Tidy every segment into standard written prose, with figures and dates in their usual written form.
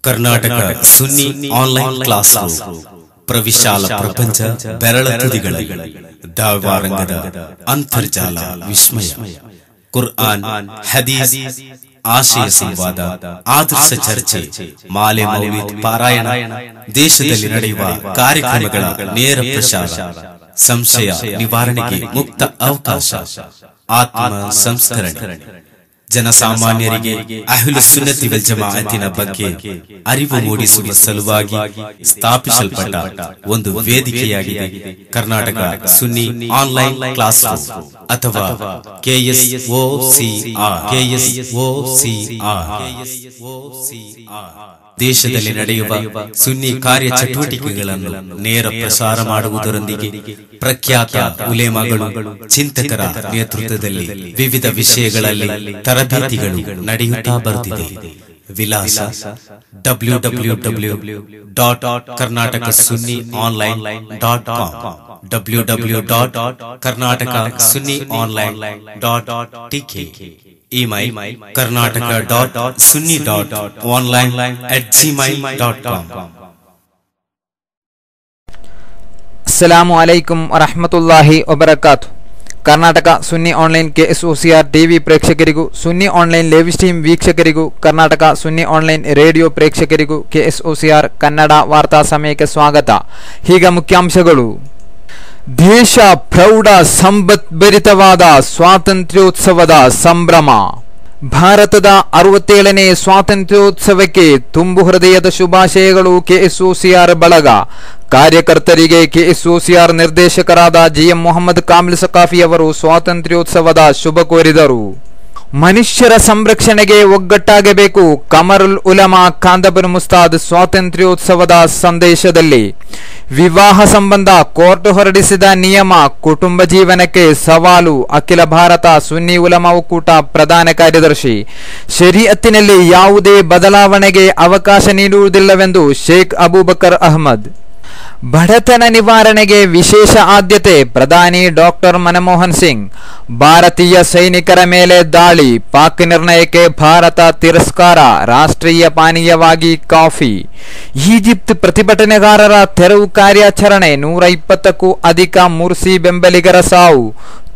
Karnataka Sunni online class ಪ್ರವಿಶಾಲ ಪ್ರಪಂಚ ಬೆರಳ ತುದಿಗಳಲ್ಲಿ ದಾವಾರಂಗದ ಅಂತರ್ಜಾಲ ವಿಸ್ಮಯ ಕುರ್ಆನ್ ಹದೀಸ್ ಆಶಯ ಸಂವಾದ ಆದರ್ಶ ಚರ್ಚೆ ಮಾಲೆ ಮೌಲಿದ್ ಪಾರಾಯಣ ದೇಶದಲ್ಲಿ ನಡೆಯುವ ಕಾರ್ಯಕ್ರಮಗಳ ನೇರ ಪ್ರಸಾರ ಸಂಶಯ ನಿವಾರಣೆಗೆ ಮುಕ್ತ ಅವಕಾಶ ಆತ್ಮ ಸಂಸ್ಕರಣೆ ಜನಸಾಮಾನ್ಯರಿಗೆ ಅಹ್ಲು ಸುನ್ನತಿ ವಲ್ ಜಮಾಅತಿನ ಬಗ್ಗೆ ಅರಿವು ಮೂಡಿಸುವ ಸಲುವಾಗಿ ಸ್ಥಾಪಿಸಲ್ಪಟ್ಟ ಒಂದು ವೇದಿಕೆಯಾಗಿದೆ ಕರ್ನಾಟಕ ಸುನ್ನಿ ಆನ್ಲೈನ್ ಕ್ಲಾಸ್ ಅಥವಾ KSOCR ದೇಶದಲ್ಲಿ ನಡೆಯುವ ಸುನ್ನಿ ಕಾರ್ಯ ಚಟುವಟಿಕೆಗಳನ್ನು ನೇರ ಪ್ರಸಾರ ಮಾಡುವುದರೊಂದಿಗೆ ಪ್ರಖ್ಯಾತ ಉಲೇಮಾಗಳು ಚಿಂತಕರ ನೇತೃತ್ವದಲ್ಲಿ ವಿವಿಧ ವಿಷಯಗಳಲ್ಲಿ ತರಬೇತಿಗಳು ನಡೆಯುತ್ತಾ ಬರುತ್ತಿದೆ. ವಿಳಾಸ www.karnatakasunniOnline.com www.karnatakasunniOnline.tk email karnataka.sunni.online@gmail.com. ಅಸ್ಸಲಾಮು ಅಲೈಕುಂ ವರಹಮತುಲ್ಲಾಹಿ ವಬರಕಾತು. Karnataka Sunni online KSOCR TV ಪ್ರೇಕ್ಷಕರಿಗೂ, ಸುನ್ನಿ ಆನ್ಲೈನ್ ಲೈವ್ ಸ್ಟ್ರೀಮ್ ವೀಕ್ಷಕರಿಗೂ, ಕರ್ನಾಟಕ ಸುನ್ನಿ ಆನ್ಲೈನ್ ರೇಡಿಯೋ ಪ್ರೇಕ್ಷಕರಿಗೂ KSOCR ಕನ್ನಡ ವಾರ್ತಾ ಸಮಯಕ್ಕೆ ಸ್ವಾಗತ. ಈಗ ಮುಖ್ಯಾಂಶಗಳು. ದೇಶ ಪ್ರೌಢ ಸಂಪದ್ಭರಿತವಾದ ಸ್ವಾತಂತ್ರ್ಯೋತ್ಸವದ ಸಂಭ್ರಮ. ಭಾರತದ 67ನೇ ಸ್ವಾತಂತ್ರ್ಯೋತ್ಸವಕ್ಕೆ ತುಂಬು ಹೃದಯದ ಶುಭಾಶಯಗಳು. KSOCR ಬಳಗ ಕಾರ್ಯಕರ್ತರಿಗೆ KSOCR ನಿರ್ದೇಶಕರಾದ GM ಮೊಹಮ್ಮದ್ ಕಾಮಿಲ್ ಸಕಾಫಿ ಅವರು ಸ್ವಾತಂತ್ರ್ಯೋತ್ಸವದ ಶುಭ ಕೋರಿದರು. ಮನುಷ್ಯರ ಸಂರಕ್ಷಣೆಗೆ ಒಗ್ಗಟ್ಟಾಗಬೇಕು. ಕಮರುಲ್ ಉಲಮಾ ಕಾಂದಬನ್ ಮುಸ್ತಾದ್ ಸ್ವಾತಂತ್ರ್ಯೋತ್ಸವದ ಸಂದೇಶದಲ್ಲಿ. ವಿವಾಹ ಸಂಬಂಧ ಕೋರ್ಟ್ ಹೊರಡಿಸಿದ ನಿಯಮ ಕುಟುಂಬ ಜೀವನಕ್ಕೆ ಸವಾಲು. ಅಖಿಲ ಭಾರತ ಸುನ್ನಿ ಉಲಮಾ ಒಕ್ಕೂಟ ಪ್ರಧಾನ ಕಾರ್ಯದರ್ಶಿ. ಶರೀಅತ್ತಿನಲ್ಲಿ ಯಾವುದೇ ಬದಲಾವಣೆಗೆ ಅವಕಾಶ ನೀಡುವುದಿಲ್ಲವೆಂದು ಶೇಖ್ ಅಬೂಬಕರ್ ಅಹ್ಮದ್. ಬಡತನ ನಿವಾರಣೆಗೆ ವಿಶೇಷ ಆದ್ಯತೆ. ಪ್ರಧಾನಿ ಡಾಕ್ಟರ್ ಮನಮೋಹನ್ ಸಿಂಗ್. ಭಾರತೀಯ ಸೈನಿಕರ ಮೇಲೆ ದಾಳಿ. ಪಾಕ್ ನಿರ್ಣಯಕ್ಕೆ ಭಾರತ ತಿರಸ್ಕಾರ. ರಾಷ್ಟ್ರೀಯ ಪಾನೀಯವಾಗಿ ಕಾಫಿ. ಈಜಿಪ್ಟ್ ಪ್ರತಿಭಟನೆಗಾರರ ತೆರವು ಕಾರ್ಯಾಚರಣೆ. 120ಕ್ಕೂ ಅಧಿಕ ಮುರ್ಸಿ ಬೆಂಬಲಿಗರ ಸಾವು.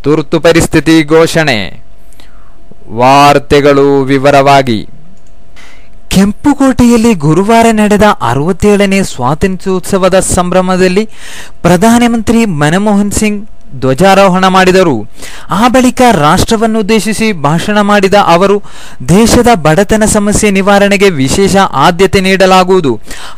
ತುರ್ತು ಪರಿಸ್ಥಿತಿ ಘೋಷಣೆ. ವಾರ್ತೆಗಳು ವಿವರವಾಗಿ. ಕೆಂಪುಕೋಟೆಯಲ್ಲಿ ಗುರುವಾರ ನಡೆದ 67ನೇ ಸ್ವಾತಂತ್ರ್ಯೋತ್ಸವದ ಸಂಭ್ರಮದಲ್ಲಿ ಪ್ರಧಾನಮಂತ್ರಿ ಮನಮೋಹನ್ ಸಿಂಗ್ ಧ್ವಜಾರೋಹಣ ಮಾಡಿದರು. ಆ ಬಳಿಕ ರಾಷ್ಟ್ರವನ್ನುದ್ದೇಶಿಸಿ ಭಾಷಣ ಮಾಡಿದ ಅವರು, ದೇಶದ ಬಡತನ ಸಮಸ್ಯೆ ನಿವಾರಣೆಗೆ ವಿಶೇಷ ಆದ್ಯತೆ ನೀಡಲಾಗುವುದು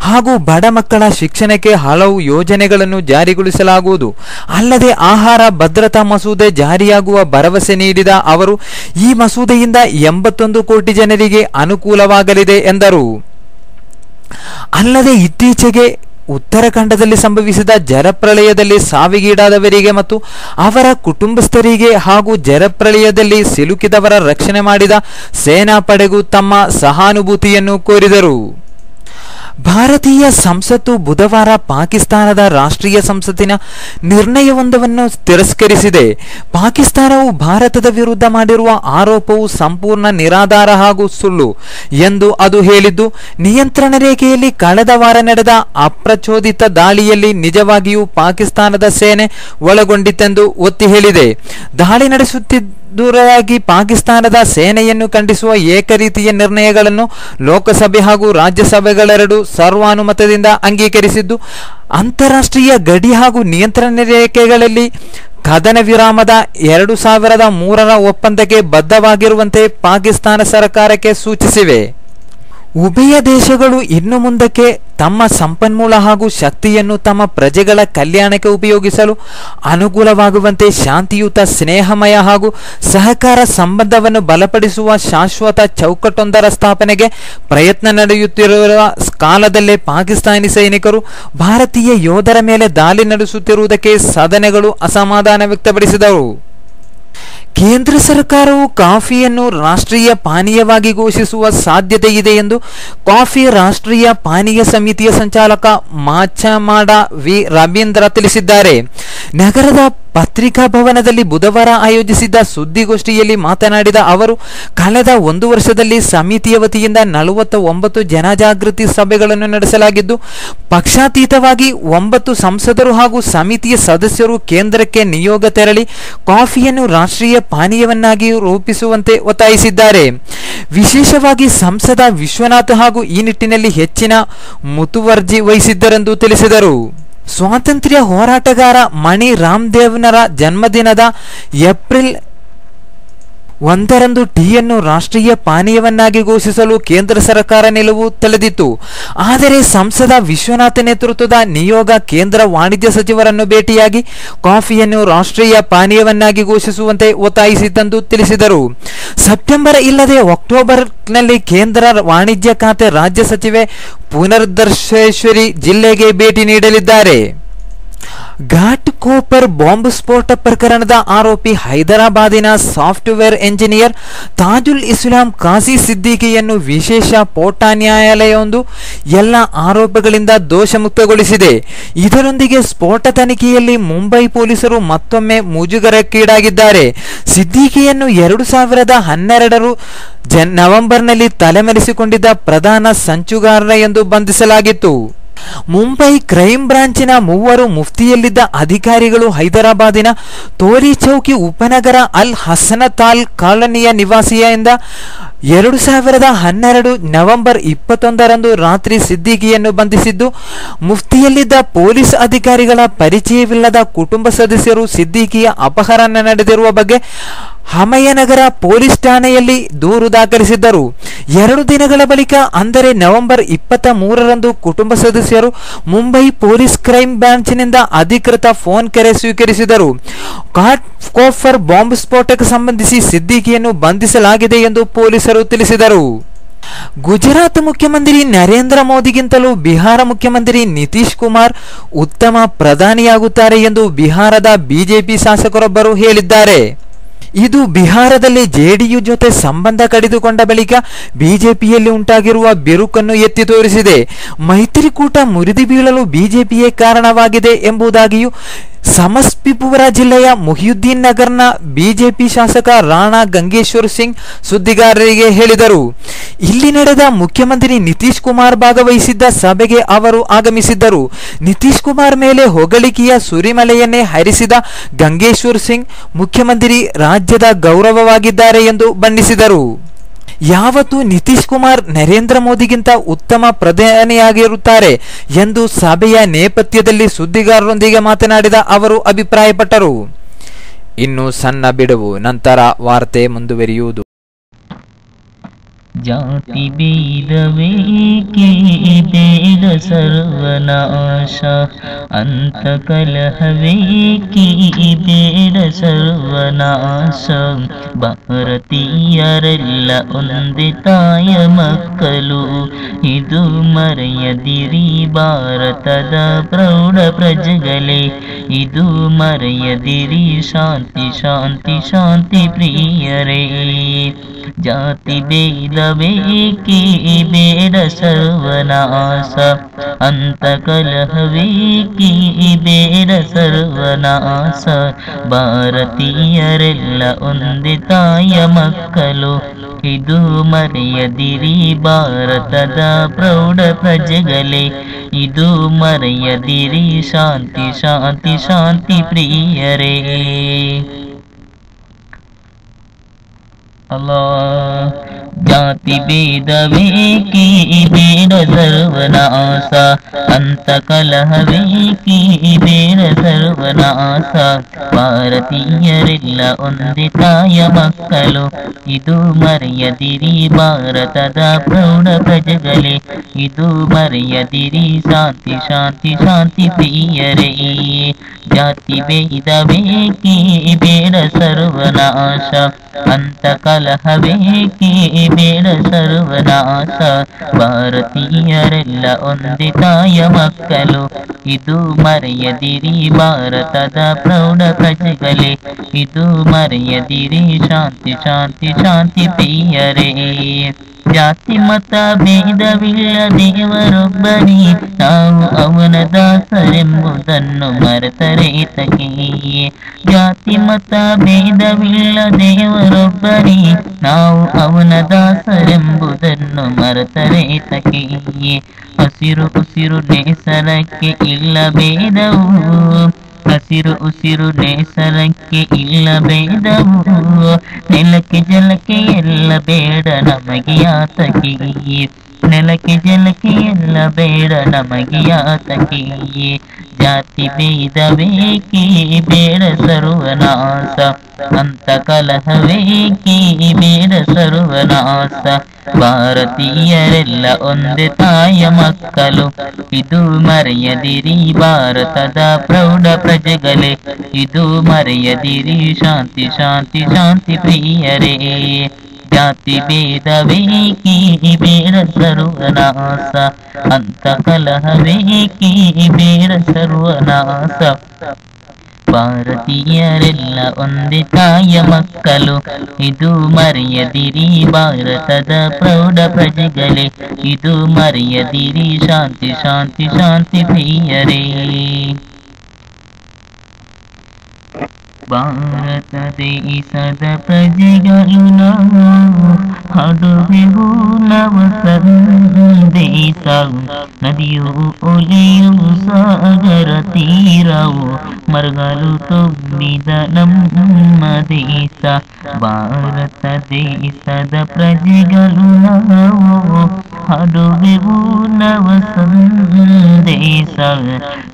ಹಾಗೂ ಬಡ ಮಕ್ಕಳ ಶಿಕ್ಷಣಕ್ಕೆ ಹಲವು ಯೋಜನೆಗಳನ್ನು ಜಾರಿಗೊಳಿಸಲಾಗುವುದು. ಅಲ್ಲದೆ ಆಹಾರ ಭದ್ರತಾ ಮಸೂದೆ ಜಾರಿಯಾಗುವ ಭರವಸೆ ನೀಡಿದ ಅವರು, ಈ ಮಸೂದೆಯಿಂದ 81 ಕೋಟಿ ಜನರಿಗೆ ಅನುಕೂಲವಾಗಲಿದೆ ಎಂದರು. ಅಲ್ಲದೆ ಇತ್ತೀಚೆಗೆ ಉತ್ತರಾಖಂಡದಲ್ಲಿ ಸಂಭವಿಸಿದ ಜಲಪ್ರಳಯದಲ್ಲಿ ಸಾವಿಗೀಡಾದವರಿಗೆ ಮತ್ತು ಅವರ ಕುಟುಂಬಸ್ಥರಿಗೆ ಹಾಗೂ ಜಲಪ್ರಳಯದಲ್ಲಿ ಸಿಲುಕಿದವರ ರಕ್ಷಣೆ ಮಾಡಿದ ಸೇನಾ ಪಡೆಗೂ ತಮ್ಮ ಸಹಾನುಭೂತಿಯನ್ನು ಕೋರಿದರು. ಭಾರತೀಯ ಸಂಸತ್ತು ಬುಧವಾರ ಪಾಕಿಸ್ತಾನದ ರಾಷ್ಟ್ರೀಯ ಸಂಸತ್ತಿನ ನಿರ್ಣಯವೊಂದನ್ನು ತಿರಸ್ಕರಿಸಿದೆ. ಪಾಕಿಸ್ತಾನವು ಭಾರತದ ವಿರುದ್ಧ ಮಾಡಿರುವ ಆರೋಪವು ಸಂಪೂರ್ಣ ನಿರಾಧಾರ ಹಾಗೂ ಸುಳ್ಳು ಎಂದು ಅದು ಹೇಳಿದ್ದು, ನಿಯಂತ್ರಣ ರೇಖೆಯಲ್ಲಿ ಕಳೆದ ವಾರ ನಡೆದ ಅಪ್ರಚೋದಿತ ದಾಳಿಯಲ್ಲಿ ನಿಜವಾಗಿಯೂ ಪಾಕಿಸ್ತಾನದ ಸೇನೆ ಒಳಗೊಂಡಿತ್ತೆಂದು ಒತ್ತಿ ಹೇಳಿದೆ. ದಾಳಿ ನಡೆಸುತ್ತಿದ್ದುದಾಗಿ ಪಾಕಿಸ್ತಾನದ ಸೇನೆಯನ್ನು ಖಂಡಿಸುವ ಏಕರೀತಿಯ ನಿರ್ಣಯಗಳನ್ನು ಲೋಕಸಭೆ ಹಾಗೂ ರಾಜ್ಯಸಭೆಗಳೆರಡೂ ಸರ್ವಾನುಮತದಿಂದ ಅಂಗೀಕರಿಸಿದ್ದು, ಅಂತಾರಾಷ್ಟ್ರೀಯ ಗಡಿ ಹಾಗೂ ನಿಯಂತ್ರಣ ರೇಖೆಗಳಲ್ಲಿ ಕದನ ವಿರಾಮದ 2003ರ ಒಪ್ಪಂದಕ್ಕೆ ಬದ್ಧವಾಗಿರುವಂತೆ ಪಾಕಿಸ್ತಾನ ಸರ್ಕಾರಕ್ಕೆ ಸೂಚಿಸಿವೆ. ಉಭಯ ದೇಶಗಳು ಇನ್ನು ಮುಂದಕ್ಕೆ ತಮ್ಮ ಸಂಪನ್ಮೂಲ ಹಾಗೂ ಶಕ್ತಿಯನ್ನು ತಮ್ಮ ಪ್ರಜೆಗಳ ಕಲ್ಯಾಣಕ್ಕೆ ಉಪಯೋಗಿಸಲು ಅನುಕೂಲವಾಗುವಂತೆ ಶಾಂತಿಯುತ, ಸ್ನೇಹಮಯ ಹಾಗೂ ಸಹಕಾರ ಸಂಬಂಧವನ್ನು ಬಲಪಡಿಸುವ ಶಾಶ್ವತ ಚೌಕಟ್ಟೊಂದರ ಸ್ಥಾಪನೆಗೆ ಪ್ರಯತ್ನ ನಡೆಯುತ್ತಿರುವ ಕಾಲದಲ್ಲೇ ಪಾಕಿಸ್ತಾನಿ ಸೈನಿಕರು ಭಾರತೀಯ ಯೋಧರ ಮೇಲೆ ದಾಳಿ ನಡೆಸುತ್ತಿರುವುದಕ್ಕೆ ಸದನಗಳು ಅಸಮಾಧಾನ ವ್ಯಕ್ತಪಡಿಸಿದರು. ಕೇಂದ್ರ ಸರ್ಕಾರವು ಕಾಫಿಯನ್ನು ರಾಷ್ಟ್ರೀಯ ಪಾನೀಯವಾಗಿ ಘೋಷಿಸುವ ಸಾಧ್ಯತೆ ಇದೆ ಎಂದು ಕಾಫಿ ರಾಷ್ಟ್ರೀಯ ಪಾನೀಯ ಸಮಿತಿಯ ಸಂಚಾಲಕ ಮಾಚಮಾಡ ವಿ ರವೀಂದ್ರ ತಿಳಿಸಿದ್ದಾರೆ. ನಗರದ ಪತ್ರಿಕಾ ಭವನದಲ್ಲಿ ಬುಧವಾರ ಆಯೋಜಿಸಿದ್ದ ಸುದ್ದಿಗೋಷ್ಠಿಯಲ್ಲಿ ಮಾತನಾಡಿದ ಅವರು, ಕಳೆದ 1 ವರ್ಷದಲ್ಲಿ ಸಮಿತಿಯ ವತಿಯಿಂದ 49 ಜನಜಾಗೃತಿ ಸಭೆಗಳನ್ನು ನಡೆಸಲಾಗಿದ್ದು, ಪಕ್ಷಾತೀತವಾಗಿ 9 ಸಂಸದರು ಹಾಗೂ ಸಮಿತಿಯ ಸದಸ್ಯರು ಕೇಂದ್ರಕ್ಕೆ ನಿಯೋಗ ತೆರಳಿ ಕಾಫಿಯನ್ನು ರಾಷ್ಟ್ರೀಯ ಪಾನೀಯವನ್ನಾಗಿ ರೂಪಿಸುವಂತೆ ಒತ್ತಾಯಿಸಿದ್ದಾರೆ. ವಿಶೇಷವಾಗಿ ಸಂಸದ ವಿಶ್ವನಾಥ್ ಹಾಗೂ ಈ ನಿಟ್ಟಿನಲ್ಲಿ ಹೆಚ್ಚಿನ ಮುತುವರ್ಜಿ ವಹಿಸಿದ್ದರೆಂದು ತಿಳಿಸಿದರು. ಸ್ವಾತಂತ್ರ್ಯ ಹೋರಾಟಗಾರ ಮಣಿ ರಾಮದೇವ್ನರ ಜನ್ಮದಿನದ ಏಪ್ರಿಲ್ 1ರಂದು ಟೀಯನ್ನು ರಾಷ್ಟ್ರೀಯ ಪಾನೀಯವನ್ನಾಗಿ ಘೋಷಿಸಲು ಕೇಂದ್ರ ಸರ್ಕಾರ ನಿಲುವು ತಳೆದಿತ್ತು. ಆದರೆ ಸಂಸದ ವಿಶ್ವನಾಥ್ ನೇತೃತ್ವದ ನಿಯೋಗ ಕೇಂದ್ರ ವಾಣಿಜ್ಯ ಸಚಿವರನ್ನು ಭೇಟಿಯಾಗಿ ಕಾಫಿಯನ್ನು ರಾಷ್ಟ್ರೀಯ ಪಾನೀಯವನ್ನಾಗಿ ಘೋಷಿಸುವಂತೆ ಒತ್ತಾಯಿಸಿದ್ದೆಂದು ತಿಳಿಸಿದರು. ಸೆಪ್ಟೆಂಬರ್ ಇಲ್ಲದೆ ಅಕ್ಟೋಬರ್ನಲ್ಲಿ ಕೇಂದ್ರ ವಾಣಿಜ್ಯ ಖಾತೆ ರಾಜ್ಯ ಸಚಿವೆ ಪುನರ್ದರ್ಶೇಶ್ವರಿ ಜಿಲ್ಲೆಗೆ ಭೇಟಿ ನೀಡಲಿದ್ದಾರೆ. ಘಾಟ್ ಕೋಪರ್ ಬಾಂಬ್ ಸ್ಫೋಟ ಪ್ರಕರಣದ ಆರೋಪಿ ಹೈದರಾಬಾದಿನ ಸಾಫ್ಟ್ವೇರ್ ಎಂಜಿನಿಯರ್ ತಾಜುಲ್ ಇಸ್ಲಾಂ ಕಾಸಿ ಸಿದ್ದಿಕಿಯನ್ನು ವಿಶೇಷ ಪೋಟಾ ನ್ಯಾಯಾಲಯವೊಂದು ಎಲ್ಲ ಆರೋಪಗಳಿಂದ ದೋಷಮುಕ್ತಗೊಳಿಸಿದೆ. ಇದರೊಂದಿಗೆ ಸ್ಫೋಟ ತನಿಖೆಯಲ್ಲಿ ಮುಂಬೈ ಪೊಲೀಸರು ಮತ್ತೊಮ್ಮೆ ಮುಜುಗರಕ್ಕೀಡಾಗಿದ್ದಾರೆ. ಸಿದ್ದಿಕಿಯನ್ನು 2012 ನವೆಂಬರ್ನಲ್ಲಿ ತಲೆಮರೆಸಿಕೊಂಡಿದ್ದ ಪ್ರಧಾನ ಸಂಚುಗಾರ ಎಂದು ಬಂಧಿಸಲಾಗಿತ್ತು. ಮುಂಬೈ ಕ್ರೈಂ ಬ್ರಾಂಚಿನ 3 ಮುಫ್ತಿಯಲ್ಲಿದ್ದ ಅಧಿಕಾರಿಗಳು ಹೈದರಾಬಾದಿನ ತೋರಿ ಚೌಕಿ ಉಪನಗರ ಅಲ್ ಹಸನತಾಲ್ ಕಾಲೋನಿಯ ನಿವಾಸಿಯಿಂದ 2012 ನವೆಂಬರ್ 21ರಂದು ರಾತ್ರಿ ಸಿದ್ದಿಕಿಯನ್ನು ಬಂಧಿಸಿದ್ದು, ಮುಫ್ತಿಯಲ್ಲಿದ್ದ ಪೊಲೀಸ್ ಅಧಿಕಾರಿಗಳ ಪರಿಚಯವಿಲ್ಲದ ಕುಟುಂಬ ಸದಸ್ಯರು ಸಿದ್ದಿಕಿಯ ಅಪಹರಣ ನಡೆದಿರುವ ಬಗ್ಗೆ ಹಮಯನಗರ ಪೊಲೀಸ್ ಠಾಣೆಯಲ್ಲಿ ದೂರು ದಾಖಲಿಸಿದ್ದರು. 2 ದಿನಗಳ ಬಳಿಕ ಅಂದರೆ ನವೆಂಬರ್ 23ರಂದು ಕುಟುಂಬ ಸದಸ್ಯರು ಮುಂಬೈ ಪೊಲೀಸ್ ಕ್ರೈಂ ಬ್ರಾಂಚ್ನಿಂದ ಅಧಿಕೃತ ಫೋನ್ ಕರೆ ಸ್ವೀಕರಿಸಿದರು. ಘಾಟ್ ಕೋಪರ್ ಬಾಂಬ್ ಸ್ಫೋಟಕ್ಕೆ ಸಂಬಂಧಿಸಿ ಸಿದ್ದಿಕಿಯನ್ನು ಬಂಧಿಸಲಾಗಿದೆ ಎಂದು ಪೊಲೀಸರು ತಿಳಿಸಿದರು. ಗುಜರಾತ್ ಮುಖ್ಯಮಂತ್ರಿ ನರೇಂದ್ರ ಮೋದಿಗಿಂತಲೂ ಬಿಹಾರ ಮುಖ್ಯಮಂತ್ರಿ ನಿತೀಶ್ ಕುಮಾರ್ ಉತ್ತಮ ಪ್ರಧಾನಿಯಾಗುತ್ತಾರೆ ಎಂದು ಬಿಹಾರದ ಬಿಜೆಪಿ ಶಾಸಕರೊಬ್ಬರು ಹೇಳಿದ್ದಾರೆ. ಇದು ಬಿಹಾರದಲ್ಲಿ ಜೆಡಿಯು ಜೊತೆ ಸಂಬಂಧ ಕಡಿದುಕೊಂಡ ಬಳಿಕ ಬಿಜೆಪಿಯಲ್ಲಿ ಉಂಟಾಗಿರುವ ಬಿರುಕನ್ನು ಎತ್ತಿ ತೋರಿಸಿದೆ. ಮೈತ್ರಿಕೂಟ ಮುರಿದು ಬೀಳಲು ಬಿಜೆಪಿಯೇ ಕಾರಣವಾಗಿದೆ ಎಂಬುದಾಗಿಯೂ ಸಮಸ್ತಿಪುರ ಜಿಲ್ಲೆಯ ಮುಹಿಯುದ್ದೀನ್ ನಗರ್ನ ಬಿಜೆಪಿ ಶಾಸಕ ರಾಣಾ ಗಂಗೇಶ್ವರ್ ಸಿಂಗ್ ಸುದ್ದಿಗಾರರಿಗೆ ಹೇಳಿದರು. ಇಲ್ಲಿ ನಡೆದ ಮುಖ್ಯಮಂತ್ರಿ ನಿತೀಶ್ ಕುಮಾರ್ ಭಾಗವಹಿಸಿದ್ದ ಸಭೆಗೆ ಅವರು ಆಗಮಿಸಿದ್ದರು. ನಿತೀಶ್ ಕುಮಾರ್ ಮೇಲೆ ಹೊಗಳಿಕೆಯ ಸುರಿಮಳೆಯನ್ನೇ ಹರಿಸಿದ ಗಂಗೇಶ್ವರ್ ಸಿಂಗ್ ಮುಖ್ಯಮಂತ್ರಿ ರಾಜ್ಯದ ಗೌರವವಾಗಿದ್ದಾರೆ ಎಂದು ಬಣ್ಣಿಸಿದರು. ಯಾವತ್ತೂ ನಿತೀಶ್ ಕುಮಾರ್ ನರೇಂದ್ರ ಮೋದಿಗಿಂತ ಉತ್ತಮ ಪ್ರಧಾನಿಯಾಗಿರುತ್ತಾರೆ ಎಂದು ಸಭೆಯ ನೇಪಥ್ಯದಲ್ಲಿ ಸುದ್ದಿಗಾರರೊಂದಿಗೆ ಮಾತನಾಡಿದ ಅವರು ಅಭಿಪ್ರಾಯಪಟ್ಟರು. ಇನ್ನು ಸಣ್ಣ ಬಿಡುವು, ನಂತರ ವಾರ್ತೆ ಮುಂದುವರಿಯುವುದು. ಜಾತಿ ಭೇದವೇ ಬೇಡ ಸರ್ವನಾಶ, ಅಂತ ಕಲಹವೇ ಬೇಡ ಸರ್ವನಾಶ. ಭಾರತೀಯರೆಲ್ಲ ಒಂದೇ ತಾಯ ಮಕ್ಕಳು, ಇದು ಮರೆಯದಿರಿ ಭಾರತದ ಪ್ರೌಢ ಪ್ರಜೆಗಳೇ, ಇದು ಮರೆಯದಿರಿ ಶಾಂತಿ ಶಾಂತಿ ಶಾಂತಿ ಪ್ರಿಯರೇ. ಜಾತಿ ಭೇದವೇ ಬೇಡ ಸರ್ವನಾಶ, ಅಂತ ಕಲಹವೇ ಬೇಡ ಸರ್ವನಾಶ. ಭಾರತೀಯರೆಲ್ಲ ಒಂದೇ ತಾಯ ಮಕ್ಕಳು, ಇದು ಮರೆಯದಿರಿ ಭಾರತದ ಪ್ರೌಢ ಪ್ರಜೆಗಳೇ, ಇದು ಮರೆಯದಿರಿ ಶಾಂತಿ ಶಾಂತಿ ಶಾಂತಿ ಪ್ರಿಯರೇ. ಅಲ್ಲಾಹ್. ಜಾತಿ ಭೇದವೇ ಬೇಡ ಸರ್ವನಾಶ, ಅಂತ ಕಲಹವೇ ಬೇಡ ಸರ್ವನಾಶ. ಭಾರತೀಯರೆಲ್ಲ ಒಂದೇ ತಾಯ ಮಕ್ಕಳು, ಇದು ಮರೆಯದಿರಿ ಭಾರತದ ಪ್ರೌಢ ಪ್ರಜೆಗಳೇ, ಇದು ಮರೆಯದಿರಿ ಶಾಂತಿ ಶಾಂತಿ ಶಾಂತಿ ಪ್ರಿಯರೇ. ಜಾತಿ ಭೇದವೇ ಬೇಡ ಸರ್ವನಾಶ, ಅಂತ ಕಲಹವೇಕೆ ಬೇಡ ಸರ್ವನಾಶ. ಭಾರತೀಯರೆಲ್ಲ ಒಂದೇ ತಾಯ ಮಕ್ಕಳು, ಇದು ಮರೆಯದಿರಿ ಭಾರತದ ಪ್ರೌಢ ಪ್ರಜೆಗಳೇ, ಇದು ಮರೆಯದಿರಿ ಶಾಂತಿ ಶಾಂತಿ ಶಾಂತಿ ಪ್ರಿಯರೇ. ಜಾತಿ ಮತ ಭೇದವಿಲ್ಲ ದೇವರೊಬ್ಬನೇ, ನಾವು ಅವನ ದಾಸರೆಂಬುದನ್ನು ಮರೆತರೆ ತಗೆ. ಜಾತಿ ಮತ ಭೇದವಿಲ್ಲ ದೇವರೊಬ್ಬನೇ, ನಾವು ಅವನ ದಾಸರೆಂಬುದನ್ನು ಮರೆತರೆ ತಗೆ. ಹಸಿರು ಉಸಿರು ನೇಸರಕ್ಕೆ ಇಲ್ಲ ಭೇದವು, ಹಸಿರು ಉಸಿರು ನೇಸರಕ್ಕೆ ಇಲ್ಲ ಭೇದವು, ನೆಲಕ್ಕೆ ಜಲಕ್ಕೆ ಎಲ್ಲ ಬೇಡ ನಮಗೆ ಯಾತಕ್ಕೆ, ನೆಲಕ್ಕೆ ಜಲಕ್ಕೆ ಎಲ್ಲ ಬೇಡ ನಮಗೆ ಯಾತಕ್ಕೆ. ಜಾತಿ ಭೇದವೇಕೆ ಬೇಡ ಸರ್ವನಾಶ, ಅಂತ ಕಲಹವೇಕೆ ಬೇಡ ಸರ್ವನಾಶ. ಭಾರತೀಯರೆಲ್ಲ ಒಂದೇ ತಾಯ ಮಕ್ಕಳು, ಇದು ಮರೆಯದಿರಿ ಭಾರತದ ಪ್ರೌಢ ಪ್ರಜೆಗಳೇ, ಇದು ಮರೆಯದಿರಿ ಶಾಂತಿ ಶಾಂತಿ ಶಾಂತಿ ಪ್ರಿಯರೇ. ಜಾತಿ ಭೇದವೇಕೆ ಬೇಡ ಸರ್ವನಾಶ, ಅಂತ ಕಲಹವೇಕೆ ಬೇಡ ಸರ್ವನಾಶ. ಭಾರತೀಯರೆಲ್ಲ ಒಂದೇ ತಾಯ ಮಕ್ಕಳು, ಇದು ಮರೆಯದಿರಿ ಭಾರತದ ಪ್ರೌಢ ಪ್ರಜೆಗಳೇ, ಇದು ಮರೆಯದಿರಿ ಶಾಂತಿ ಶಾಂತಿ ಶಾಂತಿ ಪ್ರಿಯರೇ. ಭಾರತ ದೇಶದ ಪ್ರಜೆಗಳು ನಾವು ಹಾಡುವೆವು ನವ ಸಂದೇಶ. ನದಿಯು ಒಲೆಯು ಸಾಗರ ತೀರವು ಮರಗಲು ತುಂಬಿದ ನಮ್ಮ ದೇಶ. ಭಾರತ ದೇಶದ ಪ್ರಜೆಗಳು ನಾವು ಹಾಡುವೆವು ನವ ಸಂದೇಶ.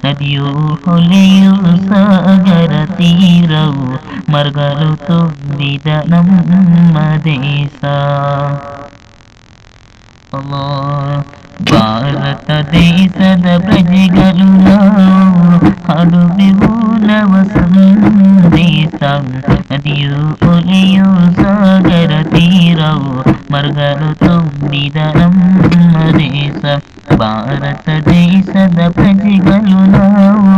ನದಿಯು ಹೊಲೆಯು ಸಾಗರ ತೀರವು ಮರಗಲು ತುಂಬಿದ ನಮ್ಮ ದೇಶ. ಭಾರತ ದೇಶದ ಪ್ರಜೆಗಳು ನಾವು ಹಾಡುವೆವು ನವ ಸಂದೇಶ. ನದಿಯು ಒಲೆಯು ಸಾಗರ ತೀರವು ಮರಗಲು ತುಂಬಿದ ನಮ್ಮ ದೇಶ. ಭಾರತ ದೇಶದ ಪ್ರಜೆಗಳು ನಾವು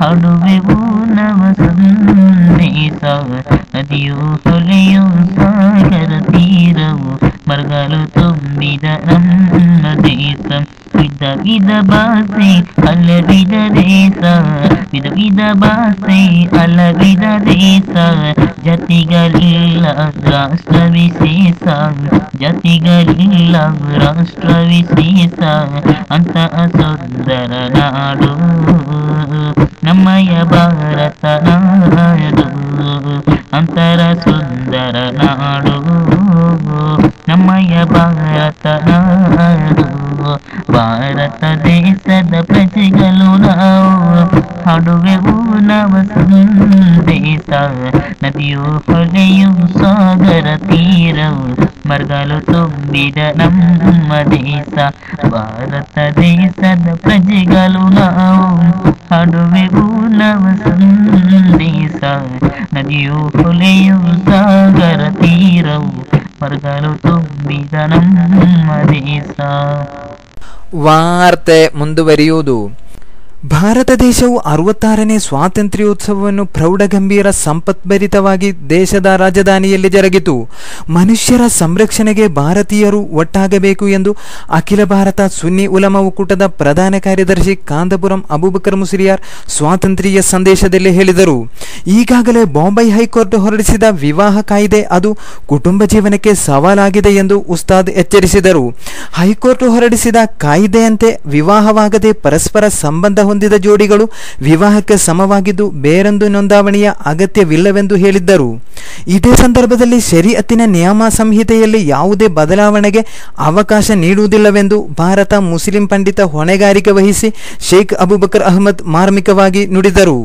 ಹಾಡುವೆವು ನವ ಸಂದೇಶ. ನದಿಯು ಹೊಲೆಯು ಸಾಗರ ತೀರವು ಮರಗಲು ತುಂಬಿದ ನಮ್ಮ ದೇಶ. ವಿಧ ವಿಧ ಭಾಷೆ ಹಲವಿಧ ದೇಶ, ವಿಧ ವಿಧ ಭಾಷೆ ಹಲವಿಧ ದೇಶ. ಜಾತಿಗಳಿಲ್ಲ ರಾಷ್ಟ್ರ ವಿಶೇಷ, ಜಾತಿಗಳಿಲ್ಲ ರಾಷ್ಟ್ರ ವಿಶೇಷ. ಅಂತ ಸುಂದರ ನಾಡು ನಮ್ಮಯ ಭಾರತ ನಾಡು, ಅಂತರ ಸುಂದರ ನಾಡು ನಮ್ಮಯ ಭಾರತ ನಾಡು. ಭಾರತ ದೇಶದ ಪ್ರಜೆಗಳು ನಾವು ಹಾಡುವೆವು ನವ ಸಂದೇಶ. ನದಿಯು ಹೊಳೆಯು ಸಾಗರ ತೀರವು ಮರಗಲು ತುಂಬಿದ ನಮ್ಮ ದೇಶ. ಭಾರತ ದೇಶದ ಪ್ರಜೆಗಳು ನಾವು ಹಾಡುವೆವು ನವ ಸಂದೇಶ. ನದಿಯು ಹೊಳೆಯು ಸಾಗರ ತೀರವು ಮರಗಲು ತುಂಬಿದ ನಮ್ಮ ದೇಶ. ವಾರ್ತೆ ಮುಂದುವರಿಯುವುದು. ಭಾರತ ದೇಶವು 66ನೇ ಸ್ವಾತಂತ್ರ್ಯೋತ್ಸವವನ್ನು ಪ್ರೌಢಗಂಭೀರ ಸಂಪತ್ಭರಿತವಾಗಿ ದೇಶದ ರಾಜಧಾನಿಯಲ್ಲಿ ಜರುಗಿತು. ಮನುಷ್ಯರ ಸಂರಕ್ಷಣೆಗೆ ಭಾರತೀಯರು ಒಟ್ಟಾಗಬೇಕು ಎಂದು ಅಖಿಲ ಭಾರತ ಸುನ್ನಿ ಉಲಮಾ ಒಕ್ಕೂಟದ ಪ್ರಧಾನ ಕಾರ್ಯದರ್ಶಿ ಕಾಂದಪುರಂ ಅಬೂಬಕರ್ ಮುಸ್ಲಿಯಾರ್ ಸ್ವಾತಂತ್ರ್ಯ ಸಂದೇಶದಲ್ಲಿ ಹೇಳಿದರು. ಈಗಾಗಲೇ ಬಾಂಬೆ ಹೈಕೋರ್ಟ್ ಹೊರಡಿಸಿದ ವಿವಾಹ ಕಾಯ್ದೆ ಅದು ಕುಟುಂಬ ಜೀವನಕ್ಕೆ ಸವಾಲಾಗಿದೆ ಎಂದು ಉಸ್ತಾದ್ ಎಚ್ಚರಿಸಿದರು. ಹೈಕೋರ್ಟ್ ಹೊರಡಿಸಿದ ಕಾಯ್ದೆಯಂತೆ ವಿವಾಹವಾಗದೆ ಪರಸ್ಪರ ಸಂಬಂಧ ಹೊಂದಿದ ಜೋಡಿಗಳು ವಿವಾಹಕ್ಕೆ ಸಮವಾಗಿದ್ದು ಬೇರೊಂದು ನೋಂದಾವಣಿಯ ಅಗತ್ಯವಿಲ್ಲವೆಂದು ಹೇಳಿದ್ದರು. ಇದೇ ಸಂದರ್ಭದಲ್ಲಿ ಶರೀಅತ್ತಿನ ನಿಯಮ ಸಂಹಿತೆಯಲ್ಲಿ ಯಾವುದೇ ಬದಲಾವಣೆಗೆ ಅವಕಾಶ ನೀಡುವುದಿಲ್ಲವೆಂದು ಭಾರತ ಮುಸ್ಲಿಂ ಪಂಡಿತ ಹೊಣೆಗಾರಿಕೆ ವಹಿಸಿ ಶೇಖ್ ಅಬೂಬಕರ್ ಅಹಮದ್ ಮಾರ್ಮಿಕವಾಗಿ ನುಡಿದರು.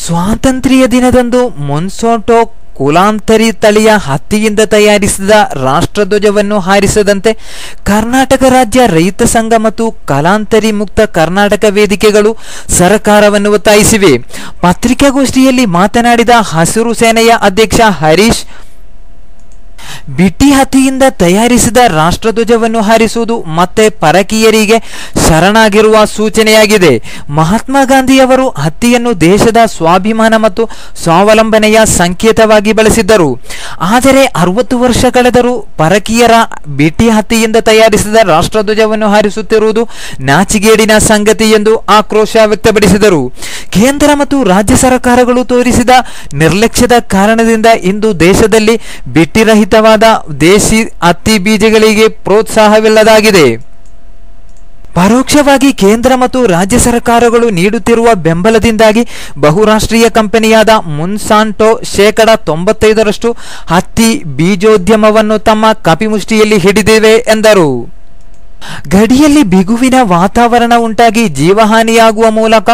ಸ್ವಾತಂತ್ರ್ಯ ದಿನದಂದು ಮೊನ್ಸೋಟೋ ಕುಲಾಂತರಿ ತಳಿಯ ಹತ್ತಿಯಿಂದ ತಯಾರಿಸಿದ ರಾಷ್ಟ್ರಧ್ವಜವನ್ನು ಹಾರಿಸದಂತೆ ಕರ್ನಾಟಕ ರಾಜ್ಯ ರೈತ ಸಂಘ ಮತ್ತು ಕಲಾಂತರಿ ಮುಕ್ತ ಕರ್ನಾಟಕ ವೇದಿಕೆಗಳು ಸರ್ಕಾರವನ್ನು ಒತ್ತಾಯಿಸಿವೆ. ಪತ್ರಿಕಾಗೋಷ್ಠಿಯಲ್ಲಿ ಮಾತನಾಡಿದ ಹಸಿರು ಸೇನೆಯ ಅಧ್ಯಕ್ಷ ಹರೀಶ್ ಬಿಟ್ಟಿ ಹತ್ತಿಯಿಂದ ತಯಾರಿಸಿದ ರಾಷ್ಟ್ರಧ್ವಜವನ್ನು ಹಾರಿಸುವುದು ಮತ್ತೆ ಪರಕೀಯರಿಗೆ ಶರಣಾಗಿರುವ ಸೂಚನೆಯಾಗಿದೆ. ಮಹಾತ್ಮ ಗಾಂಧಿಯವರು ಹತ್ತಿಯನ್ನು ದೇಶದ ಸ್ವಾಭಿಮಾನ ಮತ್ತು ಸ್ವಾವಲಂಬನೆಯ ಸಂಕೇತವಾಗಿ ಬಳಸಿದ್ದರು. ಆದರೆ 60 ವರ್ಷ ಕಳೆದರೂ ಪರಕೀಯರ ಬಿಟ್ಟಿ ಹತ್ತಿಯಿಂದ ತಯಾರಿಸಿದ ರಾಷ್ಟ್ರಧ್ವಜವನ್ನು ಹಾರಿಸುತ್ತಿರುವುದು ನಾಚಿಗೇಡಿನ ಸಂಗತಿ ಎಂದು ಆಕ್ರೋಶ ವ್ಯಕ್ತಪಡಿಸಿದರು. ಕೇಂದ್ರ ಮತ್ತು ರಾಜ್ಯ ಸರ್ಕಾರಗಳು ತೋರಿಸಿದ ನಿರ್ಲಕ್ಷ್ಯದ ಕಾರಣದಿಂದ ಇಂದು ದೇಶದಲ್ಲಿ ಬಿಟ್ಟಿರಹಿತವಾದ ದೇಶಿ ಹತ್ತಿ ಬೀಜಗಳಿಗೆ ಪ್ರೋತ್ಸಾಹವಿಲ್ಲದಾಗಿದೆ. ಪರೋಕ್ಷವಾಗಿ ಕೇಂದ್ರ ಮತ್ತು ರಾಜ್ಯ ಸರ್ಕಾರಗಳು ನೀಡುತ್ತಿರುವ ಬೆಂಬಲದಿಂದಾಗಿ ಬಹುರಾಷ್ಟ್ರೀಯ ಕಂಪನಿಯಾದ ಮುನ್ಸಾಂಟೋ 95% ಹತ್ತಿ ಬೀಜೋದ್ಯಮವನ್ನು ತಮ್ಮ ಕಪಿಮುಷ್ಟಿಯಲ್ಲಿ ಹಿಡಿದಿವೆ ಎಂದರು. ಗಡಿಯಲ್ಲಿ ಬಿಗುವಿನ ವಾತಾವರಣ ಉಂಟಾಗಿ ಜೀವಹಾನಿಯಾಗುವ ಮೂಲಕ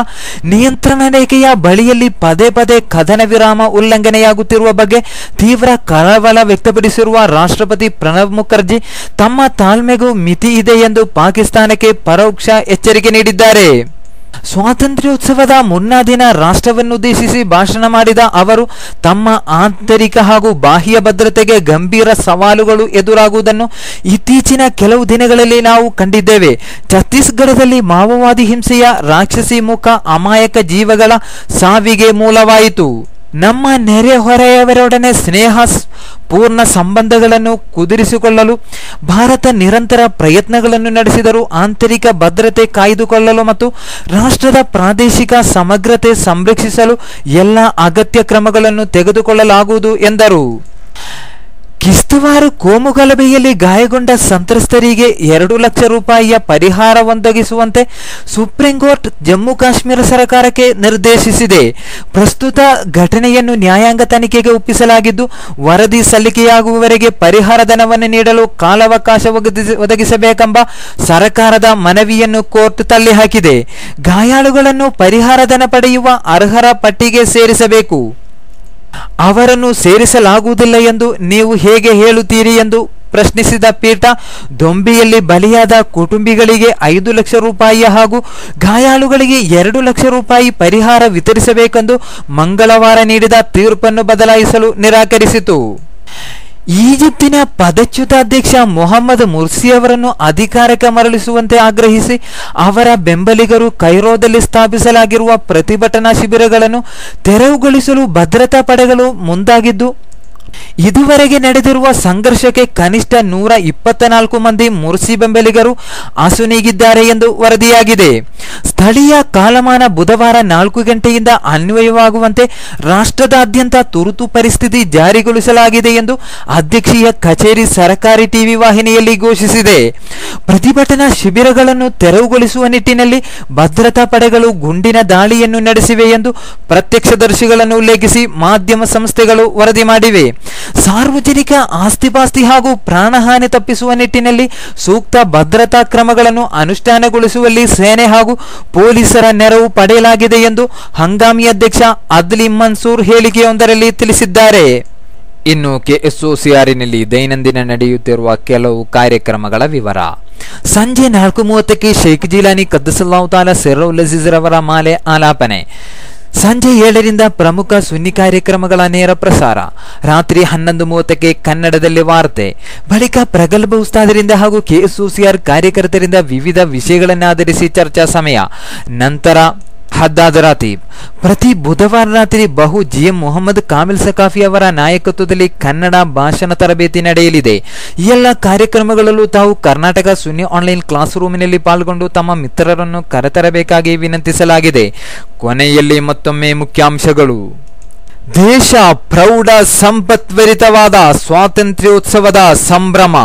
ನಿಯಂತ್ರಣ ರೇಖೆಯ ಬಳಿಯಲ್ಲಿ ಪದೇ ಪದೇ ಕದನ ವಿರಾಮ ಉಲ್ಲಂಘನೆಯಾಗುತ್ತಿರುವ ಬಗ್ಗೆ ತೀವ್ರ ಕಳವಳ ವ್ಯಕ್ತಪಡಿಸಿರುವ ರಾಷ್ಟ್ರಪತಿ ಪ್ರಣಬ್ ಮುಖರ್ಜಿ ತಮ್ಮ ತಾಳ್ಮೆಗೂ ಮಿತಿ ಇದೆ ಎಂದು ಪಾಕಿಸ್ತಾನಕ್ಕೆ ಪರೋಕ್ಷ ಎಚ್ಚರಿಕೆ ನೀಡಿದ್ದಾರೆ. ಸ್ವಾತಂತ್ರ್ಯೋತ್ಸವದ ಮುನ್ನಾ ದಿನ ರಾಷ್ಟ್ರವನ್ನುದ್ದೇಶಿಸಿ ಭಾಷಣ ಮಾಡಿದ ಅವರು ತಮ್ಮ ಆಂತರಿಕ ಹಾಗೂ ಬಾಹ್ಯ ಭದ್ರತೆಗೆ ಗಂಭೀರ ಸವಾಲುಗಳು ಎದುರಾಗುವುದನ್ನು ಇತ್ತೀಚಿನ ಕೆಲವು ದಿನಗಳಲ್ಲಿ ನಾವು ಕಂಡಿದ್ದೇವೆ. ಛತ್ತೀಸ್ಗಢದಲ್ಲಿ ಮಾವೋವಾದಿ ಹಿಂಸೆಯ ರಾಕ್ಷಸಿ ಮುಖ ಅಮಾಯಕ ಜೀವಗಳ ಸಾವಿಗೆ ಮೂಲವಾಯಿತು. ನಮ್ಮ ನೆರೆಹೊರೆಯವರೊಡನೆ ಸ್ನೇಹ ಪೂರ್ಣ ಸಂಬಂಧಗಳನ್ನು ಕುದುರಿಸಿಕೊಳ್ಳಲು ಭಾರತ ನಿರಂತರ ಪ್ರಯತ್ನಗಳನ್ನು ನಡೆಸಿದರೂ ಆಂತರಿಕ ಭದ್ರತೆ ಕಾಯ್ದುಕೊಳ್ಳಲು ಮತ್ತು ರಾಷ್ಟ್ರದ ಪ್ರಾದೇಶಿಕ ಸಮಗ್ರತೆ ಸಂರಕ್ಷಿಸಲು ಎಲ್ಲ ಅಗತ್ಯ ಕ್ರಮಗಳನ್ನು ತೆಗೆದುಕೊಳ್ಳಲಾಗುವುದು ಎಂದರು. ಕಿಸ್ತವಾರು ಕೋಮುಗಲಭೆಯಲ್ಲಿ ಗಾಯಗೊಂಡ ಸಂತ್ರಸ್ತರಿಗೆ 2 ಲಕ್ಷ ರೂಪಾಯಿಯ ಪರಿಹಾರ ಒದಗಿಸುವಂತೆ ಸುಪ್ರೀಂ ಕೋರ್ಟ್ ಜಮ್ಮು ಕಾಶ್ಮೀರ ಸರ್ಕಾರಕ್ಕೆ ನಿರ್ದೇಶಿಸಿದೆ. ಪ್ರಸ್ತುತ ಘಟನೆಯನ್ನು ನ್ಯಾಯಾಂಗ ತನಿಖೆಗೆ ಒಪ್ಪಿಸಲಾಗಿದ್ದು ವರದಿ ಸಲ್ಲಿಕೆಯಾಗುವವರೆಗೆ ಪರಿಹಾರ ಧನವನ್ನು ನೀಡಲು ಕಾಲಾವಕಾಶ ಒದಗಿಸಬೇಕೆಂಬ ಸರ್ಕಾರದ ಮನವಿಯನ್ನು ಕೋರ್ಟ್ ತಳ್ಳಿಹಾಕಿದೆ. ಗಾಯಾಳುಗಳನ್ನು ಪರಿಹಾರ ಧನ ಪಡೆಯುವ ಅರ್ಹರ ಪಟ್ಟಿಗೆ ಸೇರಿಸಬೇಕು. ಅವರನ್ನು ಸೇರಿಸಲಾಗುವುದಿಲ್ಲ ಎಂದು ನೀವು ಹೇಗೆ ಹೇಳುತ್ತೀರಿ ಎಂದು ಪ್ರಶ್ನಿಸಿದ ಪೀಠ ದೊಂಬಿಯಲ್ಲಿ ಬಲಿಯಾದ ಕುಟುಂಬಿಗಳಿಗೆ 5 ಲಕ್ಷ ರೂಪಾಯಿ ಹಾಗೂ ಗಾಯಾಳುಗಳಿಗೆ 2 ಲಕ್ಷ ರೂಪಾಯಿ ಪರಿಹಾರ ವಿತರಿಸಬೇಕೆಂದು ಮಂಗಳವಾರ ನೀಡಿದ ತೀರ್ಪನ್ನು ಬದಲಾಯಿಸಲು ನಿರಾಕರಿಸಿತು. ಈಜಿಪ್ತಿನ ಪದಚ್ಯುತ ಅಧ್ಯಕ್ಷ ಮೊಹಮ್ಮದ್ ಮುರ್ಸಿ ಅವರನ್ನು ಅಧಿಕಾರಕ್ಕೆ ಮರಳಿಸುವಂತೆ ಆಗ್ರಹಿಸಿ ಅವರ ಬೆಂಬಲಿಗರು ಕೈರೋದಲ್ಲಿ ಸ್ಥಾಪಿಸಲಾಗಿರುವ ಪ್ರತಿಭಟನಾ ಶಿಬಿರಗಳನ್ನು ತೆರವುಗೊಳಿಸಲು ಭದ್ರತಾ ಪಡೆಗಳು ಮುಂದಾಗಿದ್ದು ಇದುವರೆಗೆ ನಡೆದಿರುವ ಸಂಘರ್ಷಕ್ಕೆ ಕನಿಷ್ಠ 124 ಮಂದಿ ಮುರ್ಸಿ ಬೆಂಬಲಿಗರು ಅಸುನೀಗಿದ್ದಾರೆ ಎಂದು ವರದಿಯಾಗಿದೆ. ಸ್ಥಳೀಯ ಕಾಲಮಾನ ಬುಧವಾರ 4 ಗಂಟೆಯಿಂದ ಅನ್ವಯವಾಗುವಂತೆ ರಾಷ್ಟ್ರದಾದ್ಯಂತ ತುರ್ತು ಪರಿಸ್ಥಿತಿ ಜಾರಿಗೊಳಿಸಲಾಗಿದೆ ಎಂದು ಅಧ್ಯಕ್ಷೀಯ ಕಚೇರಿ ಸರ್ಕಾರಿ ಟಿವಿ ವಾಹಿನಿಯಲ್ಲಿ ಘೋಷಿಸಿದೆ. ಪ್ರತಿಭಟನಾ ಶಿಬಿರಗಳನ್ನು ತೆರವುಗೊಳಿಸುವ ನಿಟ್ಟಿನಲ್ಲಿ ಭದ್ರತಾ ಪಡೆಗಳು ಗುಂಡಿನ ದಾಳಿಯನ್ನು ನಡೆಸಿವೆ ಎಂದು ಪ್ರತ್ಯಕ್ಷದರ್ಶಿಗಳನ್ನು ಉಲ್ಲೇಖಿಸಿ ಮಾಧ್ಯಮ ಸಂಸ್ಥೆಗಳು ವರದಿ ಮಾಡಿವೆ. ಸಾರ್ವಜನಿಕ ಆಸ್ತಿಪಾಸ್ತಿ ಹಾಗೂ ಪ್ರಾಣಹಾನಿ ತಪ್ಪಿಸುವ ನಿಟ್ಟಿನಲ್ಲಿ ಸೂಕ್ತ ಭದ್ರತಾ ಕ್ರಮಗಳನ್ನು ಅನುಷ್ಠಾನಗೊಳಿಸುವಲ್ಲಿ ಸೇನೆ ಹಾಗೂ ಪೊಲೀಸರ ನೆರವು ಪಡೆಯಲಾಗಿದೆ ಎಂದು ಹಂಗಾಮಿ ಅಧ್ಯಕ್ಷ ಅದ್ಲಿ ಮನ್ಸೂರ್ ಹೇಳಿಕೆಯೊಂದರಲ್ಲಿ ತಿಳಿಸಿದ್ದಾರೆ. ಇನ್ನು ಕೆಎಸ್ಒಸಿಆರ್ನಲ್ಲಿ ದೈನಂದಿನ ನಡೆಯುತ್ತಿರುವ ಕೆಲವು ಕಾರ್ಯಕ್ರಮಗಳ ವಿವರ. ಸಂಜೆ 4:30ಕ್ಕೆ ಶೇಖ್ ಜಿಲಾನಿ ಕದ್ದಸಲ್ಲಾಹು ತಾಲಾ ಸಿರ್ರುಲ್ ಅಜೀಜ್ ರವರ ಮಾಲೆ ಆಲಾಪನೆ. ಸಂಜೆ 7ರಿಂದ ಪ್ರಮುಖ ಸುನ್ನಿ ಕಾರ್ಯಕ್ರಮಗಳ ನೇರ ಪ್ರಸಾರ. ರಾತ್ರಿ 11:30ಕ್ಕೆ ಕನ್ನಡದಲ್ಲಿ ವಾರ್ತೆ. ಬಳಿಕ ಪ್ರಗಲ್ಭ ಉಸ್ತಾದರಿಂದ ಹಾಗೂ ಕೆಎಸ್ಒಸಿಆರ್ ಕಾರ್ಯಕರ್ತರಿಂದ ವಿವಿಧ ವಿಷಯಗಳನ್ನಾಧರಿಸಿ ಚರ್ಚಾ ಸಮಯ. ನಂತರ ಹದ್ದಾದ್ ರಾತೀಬ್. ಪ್ರತಿ ಬುಧವಾರ ರಾತ್ರಿ ಬಹು ಜಿಎಂ ಮೊಹಮ್ಮದ್ ಕಾಮಿಲ್ ಸಕಾಫಿ ಅವರ ನಾಯಕತ್ವದಲ್ಲಿ ಕನ್ನಡ ಭಾಷಣ ತರಬೇತಿ ನಡೆಯಲಿದೆ. ಈ ಎಲ್ಲ ಕಾರ್ಯಕ್ರಮಗಳಲ್ಲೂ ತಾವು ಕರ್ನಾಟಕ ಸುನ್ನಿ ಆನ್ಲೈನ್ ಕ್ಲಾಸ್ ರೂಮಿನಲ್ಲಿ ಪಾಲ್ಗೊಂಡು ತಮ್ಮ ಮಿತ್ರರನ್ನು ಕರೆತರಬೇಕಾಗಿ ವಿನಂತಿಸಲಾಗಿದೆ. ಕೊನೆಯಲ್ಲಿ ಮತ್ತೊಮ್ಮೆ ಮುಖ್ಯಾಂಶಗಳು. ದೇಶ ಪ್ರೌಢ ಸಂಪತ್ಭರಿತವಾದ ಸ್ವಾತಂತ್ರ್ಯೋತ್ಸವದ ಸಂಭ್ರಮ.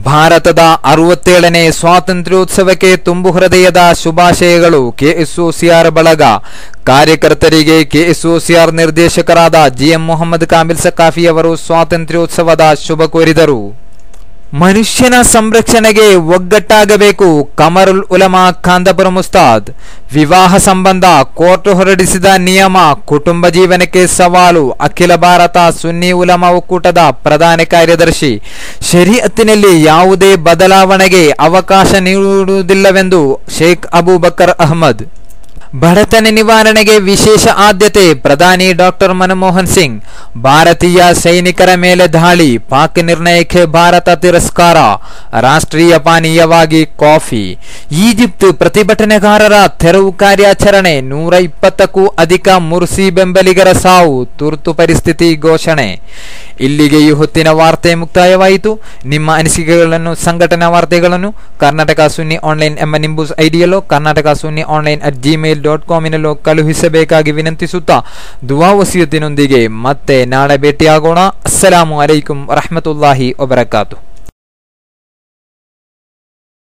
ಭಾರತದ 67ನೇ ಸ್ವಾತಂತ್ರ್ಯೋತ್ಸವಕ್ಕೆ ತುಂಬು ಹೃದಯದ ಶುಭಾಶಯಗಳು. ಕೆಎಸ್ಒಸಿಆರ್ ಬಳಗ. ಕಾರ್ಯಕರ್ತರಿಗೆ ಕೆಎಸ್ಒಸಿಆರ್ ನಿರ್ದೇಶಕರಾದ ಜಿಎಂ ಮೊಹಮ್ಮದ್ ಕಾಮಿಲ್ ಸಕಾಫಿ ಅವರು ಸ್ವಾತಂತ್ರ್ಯೋತ್ಸವದ ಶುಭ ಕೋರಿದರು. ಮನುಷ್ಯನ ಸಂರಕ್ಷಣೆಗೆ ಒಗ್ಗಟ್ಟಾಗಬೇಕು. ಕಮರುಲ್ ಉಲಮಾ ಖಾಂದಪುರ ಮುಸ್ತಾದ್. ವಿವಾಹ ಸಂಬಂಧ ಕೋರ್ಟ್ ಹೊರಡಿಸಿದ ನಿಯಮ ಕುಟುಂಬ ಜೀವನಕ್ಕೆ ಸವಾಲು. ಅಖಿಲ ಭಾರತ ಸುನ್ನಿ ಉಲಮಾ ಒಕ್ಕೂಟದ ಪ್ರಧಾನ ಕಾರ್ಯದರ್ಶಿ. ಶರೀಅತ್ತಿನಲ್ಲಿ ಯಾವುದೇ ಬದಲಾವಣೆಗೆ ಅವಕಾಶ ನೀಡುವುದಿಲ್ಲವೆಂದು ಶೇಖ್ ಅಬೂಬಕರ್ ಅಹಮದ್. ಬಡತನ ನಿವಾರಣೆಗೆ ವಿಶೇಷ ಆದ್ಯತೆ ಪ್ರಧಾನಿ ಡಾಕ್ಟರ್ ಮನಮೋಹನ್ ಸಿಂಗ್. ಭಾರತೀಯ ಸೈನಿಕರ ಮೇಲೆ ದಾಳಿ, ಪಾಕ್ ನಿರ್ಣಯಕ್ಕೆ ಭಾರತ ತಿರಸ್ಕಾರ. ರಾಷ್ಟ್ರೀಯ ಪಾನೀಯವಾಗಿ ಕಾಫಿ. ಈಜಿಪ್ಟ್ ಪ್ರತಿಭಟನೆಗಾರರ ತೆರವು ಕಾರ್ಯಾಚರಣೆ, 120ಕ್ಕೂ ಅಧಿಕ ಮುರ್ಸಿ ಬೆಂಬಲಿಗರ ಸಾವು, ತುರ್ತು ಪರಿಸ್ಥಿತಿ ಘೋಷಣೆ. ಇಲ್ಲಿಗೆ ಈ ಹೊತ್ತಿನ ವಾರ್ತೆ ಮುಕ್ತಾಯವಾಯಿತು. ನಿಮ್ಮ ಅನಿಸಿಕೆಗಳನ್ನು, ಸಂಘಟನಾ ವಾರ್ತೆಗಳನ್ನು ಕರ್ನಾಟಕ ಸುನ್ನಿ ಆನ್ಲೈನ್ ಎಂಬ ನಿಂಬೂಸ್ ಐಡಿಯಲ್ಲೋ ಕರ್ನಾಟಕ ಸುನ್ನಿ ಆನ್ಲೈನ್ @gmail.com ಕಳುಹಿಸಬೇಕಾಗಿ ವಿನಂತಿಸುತ್ತಾ ದುವಾ ವಸಿಯತ್ತಿನೊಂದಿಗೆ ಮತ್ತೆ ನಾಳೆ ಭೇಟಿಯಾಗೋಣ. ಅಸ್ಸಲಾಮು ಅಲೈಕುಂ ವರಹಮತುಲ್ಲಾಹಿ ವಬರಕಾತು.